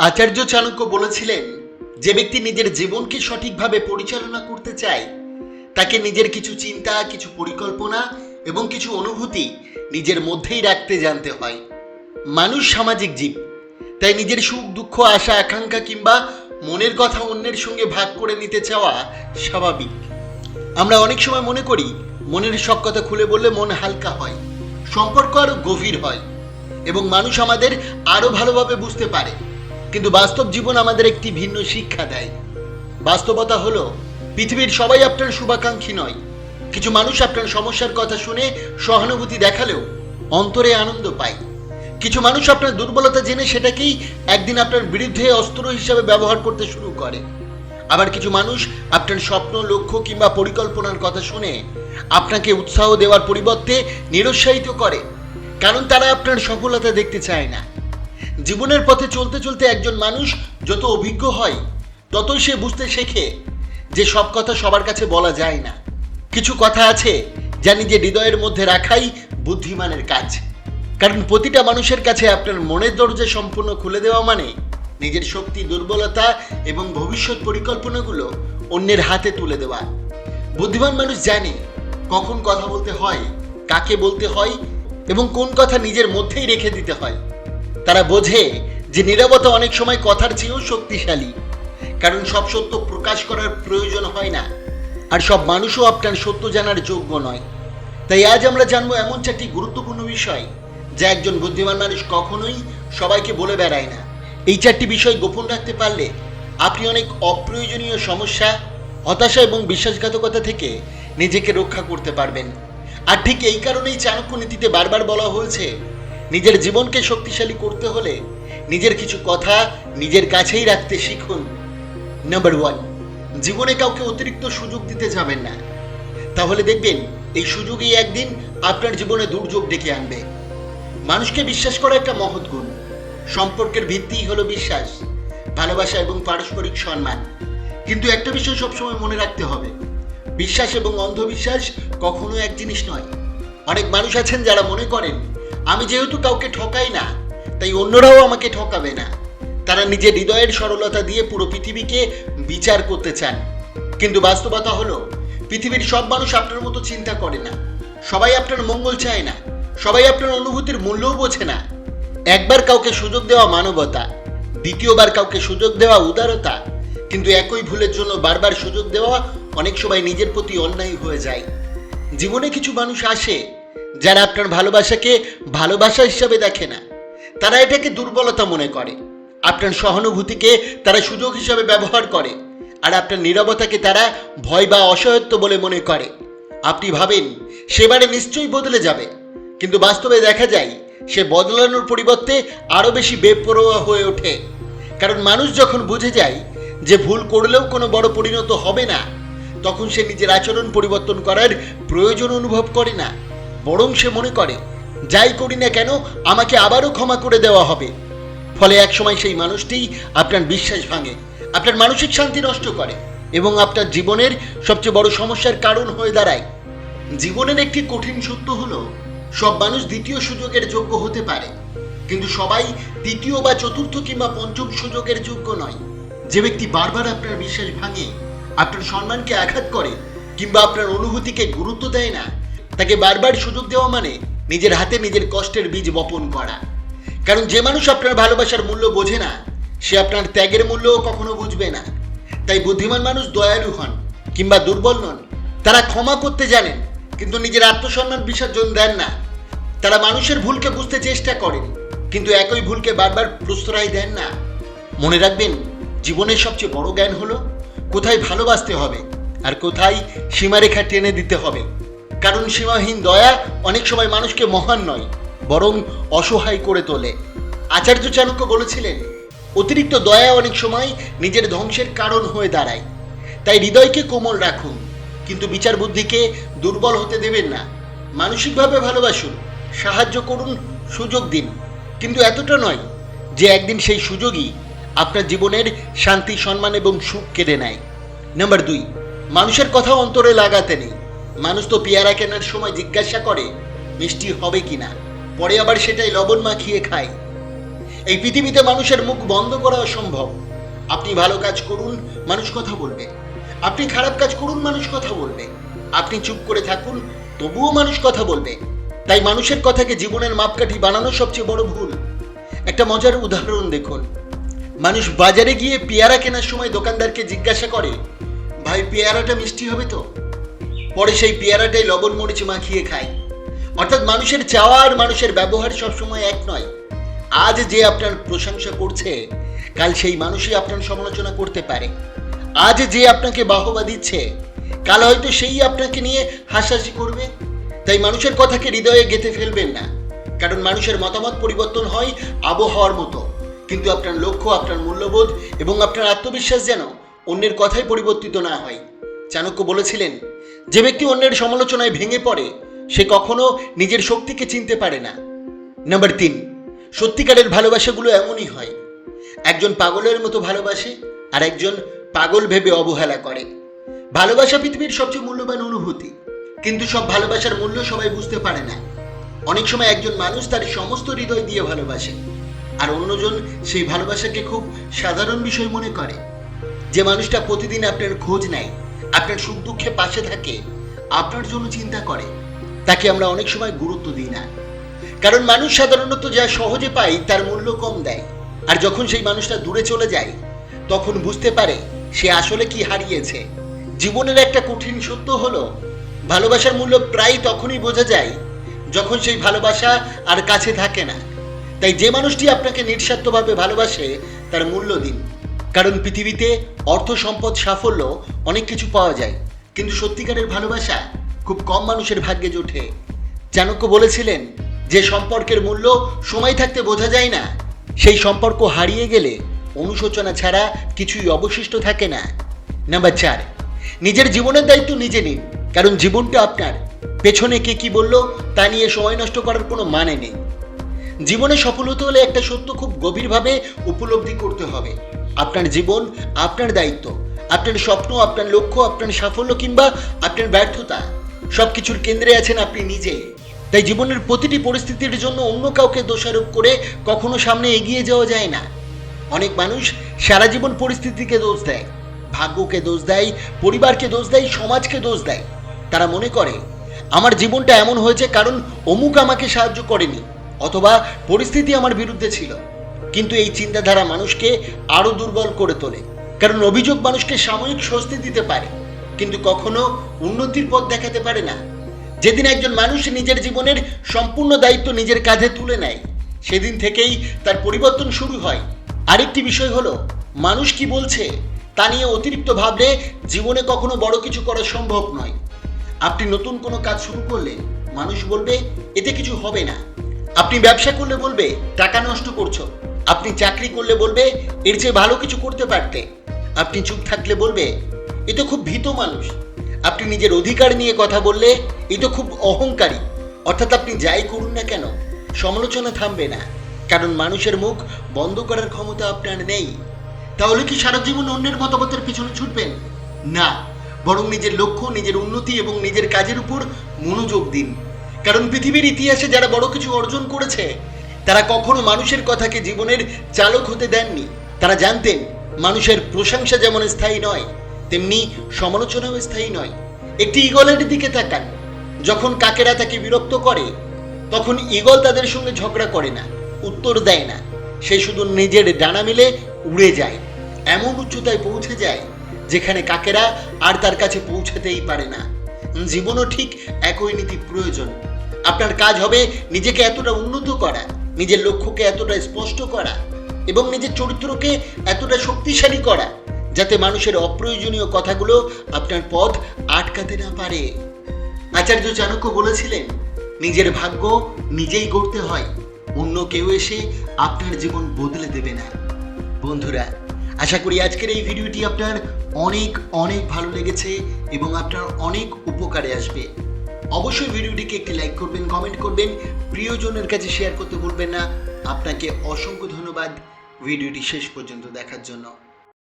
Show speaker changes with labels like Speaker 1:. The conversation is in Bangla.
Speaker 1: আচার্য চাণক্য বলেছিলেন, যে ব্যক্তি নিজের জীবনকে সঠিকভাবে পরিচালনা করতে চায় তাকে নিজের কিছু চিন্তা, কিছু পরিকল্পনা এবং কিছু অনুভূতি নিজের মধ্যেই রাখতে জানতে হয়। মানুষ সামাজিক জীব, তাই নিজের সুখ দুঃখ, আশা আকাঙ্ক্ষা কিংবা মনের কথা অন্যের সঙ্গে ভাগ করে নিতে চাওয়া স্বাভাবিক। আমরা অনেক সময় মনে করি মনের সব কথা খুলে বললে মন হালকা হয়, সম্পর্ক আরো গভীর হয় এবং মানুষ আমাদের আরো ভালোভাবে বুঝতে পারে। কিন্তু বাস্তব জীবন আমাদের একটি ভিন্ন শিক্ষা দেয়। বাস্তবতা হলো, পৃথিবীর সবাই আপনার শুভাকাঙ্ক্ষী নয়। কিছু মানুষ আপনার সমস্যার কথা শুনে সহানুভূতি দেখালেও অন্তরে আনন্দ পায়। কিছু মানুষ আপনার দুর্বলতা জেনে সেটাকেই একদিন আপনার বিরুদ্ধে অস্ত্র হিসাবে ব্যবহার করতে শুরু করে। আবার কিছু মানুষ আপনার স্বপ্ন, লক্ষ্য কিংবা পরিকল্পনার কথা শুনে আপনাকে উৎসাহ দেওয়ার পরিবর্তে নিরুৎসাহিত করে, কারণ তারা আপনার সফলতা দেখতে চায় না। জীবনের পথে চলতে চলতে একজন মানুষ যত অভিজ্ঞ হয় ততই সে বুঝতে শেখে যে সব কথা সবার কাছে বলা যায় না। কিছু কথা আছে যা নিজের হৃদয়ের মধ্যে রাখাই বুদ্ধিমানের কাজ। কারণ প্রতিটা মানুষের কাছে আপনার মনের দরজা সম্পূর্ণ খুলে দেওয়া মানে নিজের শক্তি, দুর্বলতা এবং ভবিষ্যৎ পরিকল্পনাগুলো অন্যের হাতে তুলে দেওয়া। বুদ্ধিমান মানুষ জানে কখন কথা বলতে হয়, কাকে বলতে হয় এবং কোন কথা নিজের মধ্যেই রেখে দিতে হয়। তারা বোঝে যে নীরবতা অনেক সময় কথার চেয়েও শক্তিশালী, কারণ সব সত্য প্রকাশ করার প্রয়োজন হয় না, আর সব মানুষও আপনার সত্য জানার যোগ্য নয়। তাই আজ আমরা জানবো এমন চারটি গুরুত্বপূর্ণ বিষয় যা একজন বুদ্ধিমান মানুষ কখনোই সবাইকে বলে বেড়ায় না। এই চারটি বিষয় গোপন রাখতে পারলে আপনি অনেক অপ্রয়োজনীয় সমস্যা, হতাশা এবং বিশ্বাসঘাতকতা থেকে নিজেকে রক্ষা করতে পারবেন। আর ঠিক এই কারণেই চাণক্য নীতিতে বারবার বলা হয়েছে, নিজের জীবনকে শক্তিশালী করতে হলে নিজের কিছু কথা নিজের কাছেই রাখতে শিখুন। নাম্বার 1, জীবনে কাউকে অতিরিক্ত সুযোগ দিতে যাবেন না, তাহলে দেখবেন এই সুযোগই একদিন আপনার জীবনে দুর্যোগ ডেকে আনবে। মানুষকে বিশ্বাস করা একটা মহৎ গুণ। সম্পর্কের ভিত্তিই হলো বিশ্বাস, ভালোবাসা এবং পারস্পরিক সম্মান। কিন্তু একটা বিষয় সবসময় মনে রাখতে হবে, বিশ্বাস এবং অন্ধবিশ্বাস কখনো এক জিনিস নয়। অনেক মানুষ আছেন যারা মনে করেন, আমি যেহেতু কাউকে ঠকাই না তাই অন্যরাও আমাকে ঠকাবে না। তারা নিজের হৃদয়ের সরলতা দিয়ে পুরো পৃথিবীকে বিচার করতে চান। কিন্তু বাস্তবতা হলো, পৃথিবীর সব মানুষ আপনার মতো চিন্তা করে না। সবাই আপনার মঙ্গল চায় না, সবাই আপনার অনুভূতির মূল্যও বোঝে না। একবার কাউকে সুযোগ দেওয়া মানবতা, দ্বিতীয়বার কাউকে সুযোগ দেওয়া উদারতা, কিন্তু একই ভুলের জন্য বারবার সুযোগ দেওয়া অনেক সময় নিজের প্রতি অন্যায় হয়ে যায়। জীবনে কিছু মানুষ আসে যারা আপনার ভালোবাসাকে ভালোবাসা হিসাবে দেখে না, তারা এটাকে দুর্বলতা মনে করে। আপনার সহানুভূতিকে তারা সুযোগ হিসাবে ব্যবহার করে, আর আপনার নীরবতাকে তারা ভয় বা অসহায়ত্ব বলে মনে করে। আপনি ভাবেন সেবারে নিশ্চয়ই বদলে যাবে, কিন্তু বাস্তবে দেখা যায় সে বদলানোর পরিবর্তে আরো বেশি বেপরোয়া হয়ে ওঠে। কারণ মানুষ যখন বুঝে যায় যে ভুল করলেও কোনো বড় পরিণত হবে না, তখন সে নিজের আচরণ পরিবর্তন করার প্রয়োজন অনুভব করে না, বরং সে মনে করে যাই করি না কেন আমাকে আবারও ক্ষমা করে দেওয়া হবে। ফলে একসময় সেই মানুষটি আপনার বিশ্বাস ভাঙে, আপনার মানসিক শান্তি নষ্ট করে এবং আপনার জীবনের সবচেয়ে বড় সমস্যার কারণ হয়ে দাঁড়ায়। জীবনের একটি কঠিন সত্য হলো, সব মানুষ দ্বিতীয় সুযোগের যোগ্য হতে পারে, কিন্তু সবাই তৃতীয় বা চতুর্থ কিংবা পঞ্চম সুযোগের যোগ্য নয়। যে ব্যক্তি বারবার আপনার বিশ্বাস ভাঙে, আপনার সম্মানকে আঘাত করে কিংবা আপনার অনুভূতিকে গুরুত্ব দেয় না, তাকে বারবার সুযোগ দেওয়া মানে নিজের হাতে নিজের কষ্টের বীজ বপন করা। কারণ যে মানুষ আপনার ভালোবাসার মূল্য বোঝে না, সে আপনার ত্যাগের মূল্যও কখনো বুঝবে না। তাই বুদ্ধিমান মানুষ দয়ালু হন কিংবা দুর্বল নন, তারা ক্ষমা করতে জানেন কিন্তু নিজের আত্মসম্মান বিসর্জন দেন না। তারা মানুষের ভুলকে বুঝতে চেষ্টা করেন কিন্তু একই ভুলকে বারবার প্রশ্রয় দেন না। মনে রাখবেন, জীবনের সবচেয়ে বড় জ্ঞান হলো কোথায় ভালোবাসতে হবে আর কোথায় সীমারেখা টেনে দিতে হবে। কারণ সীমাহীন দয়া অনেক সময় মানুষকে মহান নয়, বরং অসহায় করে তোলে। আচার্য চাণক্য বলেছিলেন, অতিরিক্ত দয়া অনেক সময় নিজের ধ্বংসের কারণ হয়ে দাঁড়ায়। তাই হৃদয়কে কোমল রাখুন, কিন্তু বিচার বুদ্ধিকে দুর্বল হতে দেবেন না। মানসিকভাবে ভালোবাসুন, সাহায্য করুন, সুযোগ দিন, কিন্তু এতটা নয় যে একদিন সেই সুযোগই আপনার জীবনের শান্তি, সম্মান এবং সুখ কেড়ে নেয়। নাম্বার 2, মানুষের কথা অন্তরে লাগাতে নেই। মানুষ তো পেয়ারা কেনার সময় জিজ্ঞাসা করে মিষ্টি হবে কিনা, পরে আবার সেটাই লবণ মাখিয়ে খায়। এই পৃথিবীতে মানুষের মুখ বন্ধ করা অসম্ভব। আপনি ভালো কাজ করুন, মানুষ কথা বলবে। আপনি খারাপ কাজ করুন, মানুষ কথা বলবে। আপনি চুপ করে থাকুন, তবুও মানুষ কথা বলবে। তাই মানুষের কথাকে জীবনের মাপকাঠি বানানো সবচেয়ে বড় ভুল। একটা মজার উদাহরণ দেখুন। মানুষ বাজারে গিয়ে পেয়ারা কেনার সময় দোকানদারকে জিজ্ঞাসা করে, ভাই পেয়ারাটা মিষ্টি হবে তো? পরে সেই পেয়ারাটাই লবণ মরিচ মাখিয়ে খায়। অর্থাৎ মানুষের চাওয়া আর মানুষের ব্যবহার সবসময় এক নয়। আজ যে আপনার প্রশংসা করছে, কাল সেই মানুষই আপনার সমালোচনা করতে পারে। আজ যে আপনাকে বাহবা দিচ্ছে, কাল হয়তো সেই আপনাকে নিয়ে হাসাহাসি করবে। তাই মানুষের কথাকে হৃদয়ে গেঁথে ফেলবেন না, কারণ মানুষের মতামত পরিবর্তন হয় আবহাওয়ার মতো, কিন্তু আপনার লক্ষ্য, আপনার মূল্যবোধ এবং আপনার আত্মবিশ্বাস যেন অন্যের কথাই পরিবর্তিত না হয়। চাণক্য বলেছিলেন, যে ব্যক্তি অন্যের সমালোচনায় ভেঙে পড়ে, সে কখনো নিজের শক্তিকে চিনতে পারে না। নাম্বার 3, সত্যিকারের ভালোবাসাগুলো এমনই হয়। একজন পাগলের মতো ভালোবাসে, আর একজন পাগল ভেবে অবহেলা করে। ভালোবাসা পৃথিবীর সবচেয়ে মূল্যবান অনুভূতি, কিন্তু সব ভালোবাসার মূল্য সবাই বুঝতে পারে না। অনেক সময় একজন মানুষ তার সমস্ত হৃদয় দিয়ে ভালোবাসে, আর অন্যজন সেই ভালোবাসাকে খুব সাধারণ বিষয় মনে করে। যে মানুষটা প্রতিদিন আপনার খোঁজ নেয়, আপনার সুখ দুঃখে পাশে থাকে, আপনার জন্য চিন্তা করে, তাকে আমরা অনেক সময় গুরুত্ব দিই না। কারণ মানুষ সাধারণত যা সহজে পায় তার মূল্য কম দেয়, আর যখন সেই মানুষটা দূরে চলে যায়, তখন বুঝতে পারে সে আসলে কি হারিয়েছে। জীবনের একটা কঠিন সত্য হলো, ভালোবাসার মূল্য প্রায় তখনই বোঝা যায় যখন সেই ভালোবাসা আর কাছে থাকে না। তাই যে মানুষটি আপনাকে নিঃস্বার্থভাবে ভালোবাসে, তার মূল্য দিন। কারণ পৃথিবীতে অর্থ, সম্পদ, সাফল্য অনেক কিছু পাওয়া যায়, কিন্তু সত্যিকারের ভালোবাসা খুব কম মানুষের ভাগ্যে জোটে। চাণক্য বলেছিলেন, যে সম্পর্কের মূল্য সময় থাকতে বোঝা যায় না, সেই সম্পর্ক হারিয়ে গেলে অনুশোচনা ছাড়া কিছুই অবশিষ্ট থাকে না। নাম্বার 4, নিজের জীবনের দায়িত্ব নিজে নিন, কারণ জীবনটা আপনার। পেছনে কে কি বলল তা নিয়ে সময় নষ্ট করার কোনো মানে নেই। জীবনে সফল হতে হলে একটা সত্য খুব গভীরভাবে উপলব্ধি করতে হবে, আপনার জীবন আপনার দায়িত্ব। আপনার স্বপ্ন, আপনার লক্ষ্য, আপনার সাফল্য কিংবা আপনার ব্যর্থতা, সবকিছুর কেন্দ্রে আছেন আপনি নিজে। তাই জীবনের প্রতিটি পরিস্থিতির জন্য অন্য কাউকে দোষারোপ করে কখনো সামনে এগিয়ে যাওয়া যায় না। অনেক মানুষ সারা জীবন পরিস্থিতিকে দোষ দেয়, ভাগ্যকে দোষ দেয়, পরিবারকে দোষ দেয়, সমাজকে দোষ দেয়। তারা মনে করে আমার জীবনটা এমন হয়েছে কারণ অমুক আমাকে সাহায্য করেনি, অথবা পরিস্থিতি আমার বিরুদ্ধে ছিল। কিন্তু এই চিন্তাধারা মানুষকে আরো দুর্বল করে তোলে, কারণ অভিযোগ মানুষকে সাময়িক স্বস্তি দিতে পারে, কিন্তু কখনো উন্নতির পথ দেখাতে পারে না। যেদিন একজন মানুষ নিজের জীবনের সম্পূর্ণ দায়িত্ব নিজের কাঁধে তুলে নেয়, সেদিন থেকেই তার পরিবর্তন শুরু হয়। আরেকটি বিষয় হলো, মানুষ কি বলছে তা নিয়ে অতিরিক্ত ভাবলে জীবনে কখনো বড় কিছু করা সম্ভব নয়। আপনি নতুন কোনো কাজ শুরু করলে মানুষ বলবে এতে কিছু হবে না। আপনি ব্যবসা করলে বলবে টাকা নষ্ট করছো। আপনি চাকরি করলে বলবে এর চেয়ে ভালো কিছু করতে পারতে। আপনি চুপ থাকলে বলবে এ তো খুব ভীত মানুষ। আপনি নিজের অধিকার নিয়ে কথা বললে এ তো খুব অহংকারী। অর্থাৎ আপনি যাই করুন না কেন, সমালোচনা থামবে না, কারণ মানুষের মুখ বন্ধ করার ক্ষমতা আপনার নেই। তাহলে কি সারা জীবন অন্যের মতামতের পিছনে ছুটবেন? না, বরং নিজের লক্ষ্য, নিজের উন্নতি এবং নিজের কাজের উপর মনোযোগ দিন। কারণ পৃথিবীর ইতিহাসে যারা বড় কিছু অর্জন করেছে, তারা কখনো মানুষের কথাকে জীবনের চালক হতে দেননি। তারা জানতেন মানুষের প্রশংসা যেমন স্থায়ী নয়, তেমনি সমালোচনাও স্থায়ী নয়। একটি ঈগলের দিকে তাকান, যখন কাকেরা তাকে বিরক্ত করে, তখন ঈগল তাদের সঙ্গে ঝগড়া করে না, উত্তর দেয় না। সে শুধু নিজের ডানা মেলে উড়ে যায়, এমন উচ্চতায় পৌঁছে যায় যেখানে কাকেরা আর তার কাছে পৌঁছাতেই পারে না। জীবনও ঠিক একই নীতি প্রয়োজন। আপনার কাজ হবে নিজেকে এতটা উন্নত করা, নিজের লক্ষ্যকে এতটা স্পষ্ট করা এবং নিজের চরিত্রকে এতটা শক্তিশালী করা, যাতে মানুষের অপ্রয়োজনীয় কথাগুলো আপনার পথ আটকাতে না পারে। আচার্য চাণক্য বলেছিলেন, নিজের ভাগ্য নিজেই গড়তে হয়, অন্য কেউ এসে আপনার জীবন বদলে দেবে না। বন্ধুরা, আশা করি আজকের এই ভিডিওটি আপনার অনেক অনেক ভালো লেগেছে এবং আপনার অনেক উপকারে আসবে। অবশ্যই ভিডিওটিকে একটি লাইক করবেন, কমেন্ট করবেন, প্রিয়জনের কাছে শেয়ার করতে ভুলবেন না। আপনাকে অসংখ্য ধন্যবাদ ভিডিওটি শেষ পর্যন্ত দেখার জন্য।